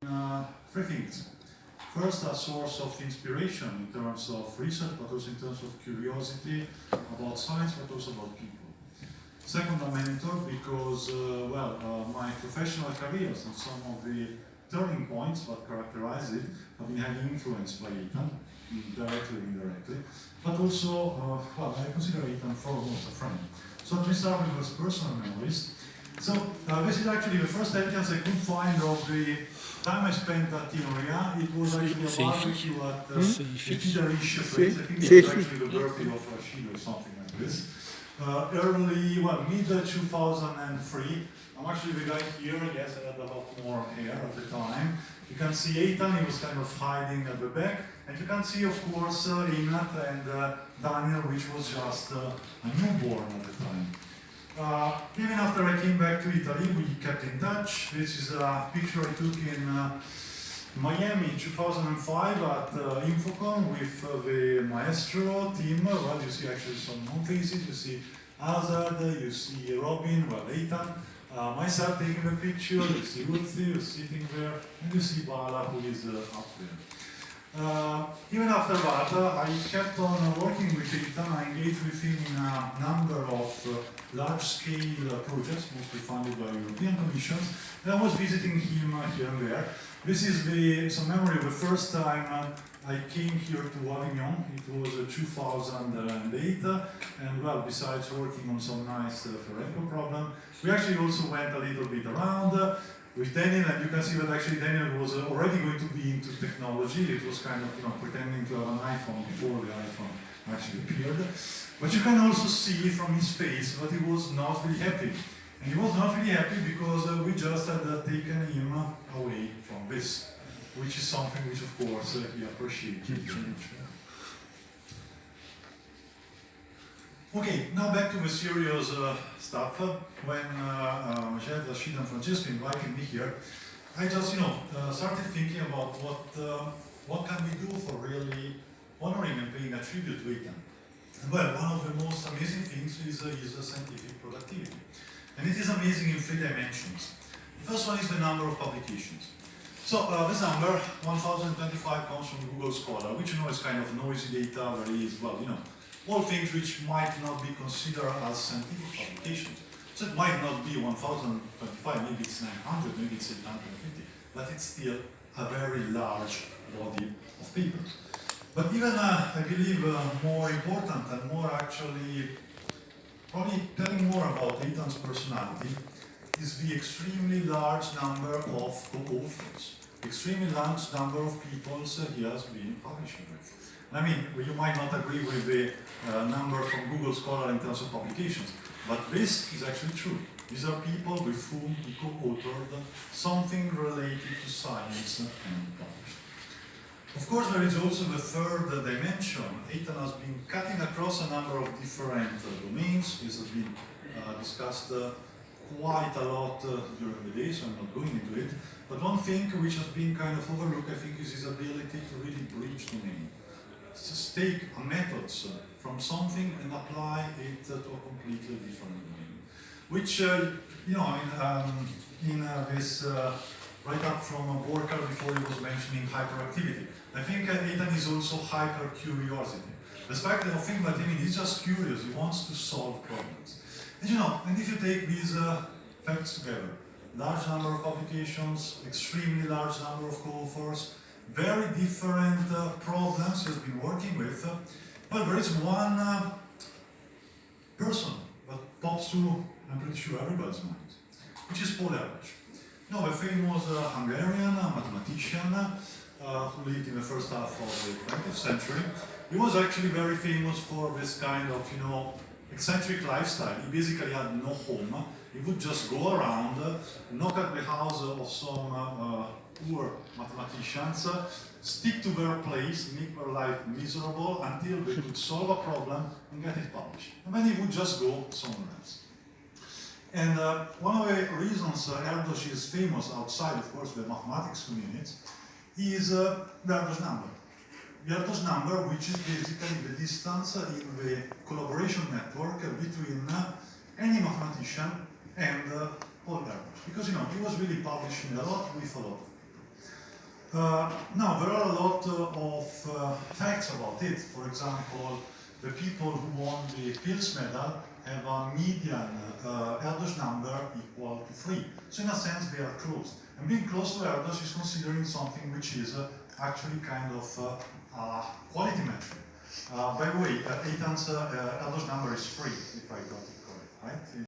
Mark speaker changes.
Speaker 1: Three things. First, a source of inspiration in terms of research, but also in terms of curiosity about science, but also about people. Second, a mentor because, my professional careers and some of the turning points that characterize it have been heavily influenced by EItan, directly or indirectly. But also, I consider EItan foremost a friend. So let me start with his personal memories. So this is actually the first evidence I could find of the time I spent at Tinoria. It was actually a barbecue at the Fiderish place. I think it was actually the birthday of Rashid or something like this. Mid-2003. I'm actually the guy here. Yes, I had a lot more hair at the time. You can see EItan, he was kind of hiding at the back. And you can see, of course, Rinat and Daniel, which was just a newborn at the time. Even after I came back to Italy, we kept in touch. This is a picture I took in Miami in 2005 at Infocom with the Maestro team. Well, you see actually some known faces. You see Azad, you see Robin, EItan, myself taking the picture, you see Ruthie who's sitting there, and you see Bala who is up there. Even after that, I kept on working with EItan. I engaged with him in a number of large-scale projects, mostly funded by European Commissions, and I was visiting him here and there. This is some memory of the first time I came here to Avignon. It was 2008, and well, besides working on some nice Ferenco problem, we actually also went a little bit around with Daniel, and you can see that actually Daniel was already going to be into technology. It was kind of pretending to have an iPhone before the iPhone actually appeared. But you can also see from his face that he was not really happy. And he was not really happy because we just had taken him away from this, which is something which, of course, he appreciated very much. Okay, now back to the serious stuff. When Michelle, Rashid, and Francesco invited me here, I just, started thinking about what can we do for really honoring and paying a tribute to EItan. Well, one of the most amazing things is scientific productivity. And it is amazing in three dimensions. The first one is the number of publications. So this number, 1025, comes from Google Scholar, which is kind of noisy data, where it is, all things which might not be considered as scientific publications. So it might not be 1025, maybe it's 900, maybe it's 850, but it's still a very large body of papers. But even, I believe, more important and more actually, probably telling more about EItan's personality is the extremely large number of co-authors, extremely large number of people he has been publishing with. I mean, you might not agree with the number from Google Scholar in terms of publications, but this is actually true. These are people with whom he co-authored something related to science and published. Of course, there is also the third dimension. EItan has been cutting across a number of different domains. This has been discussed quite a lot during the day, so I'm not going into it. But one thing which has been kind of overlooked, I think, is his ability to really bridge domain. Just take a method from something and apply it to a completely different domain. Which, in this right up from Borka before he was mentioning hyperactivity. I think EItan is also hyper-curiosity. The fact that I think that he's just curious, he wants to solve problems. And if you take these facts together, large number of publications, extremely large number of co-authors, very different problems he's been working with, but there is one person that pops to, I'm pretty sure, everybody's mind, which is Paul Ehrlich. The famous Hungarian mathematician who lived in the first half of the 20th century. He was actually very famous for this kind of, eccentric lifestyle. He basically had no home. He would just go around, knock at the house of some poor mathematicians, stick to their place, make their life miserable until they could solve a problem and get it published. And then he would just go somewhere else. And one of the reasons Erdős is famous outside, of course, the mathematics community, is the Erdős number. The Erdős number, which is basically the distance in the collaboration network between any mathematician and Paul Erdős. Because, he was really publishing a lot with a lot of people. Now, there are a lot of facts about it. For example, the people who won the Fields Medal have a median Erdős number equal to 3. So in a sense, they are close. And being close to Erdős is considering something which is actually kind of quality metric. By the way, EItan's Erdős number is 3, if I got it correct, right?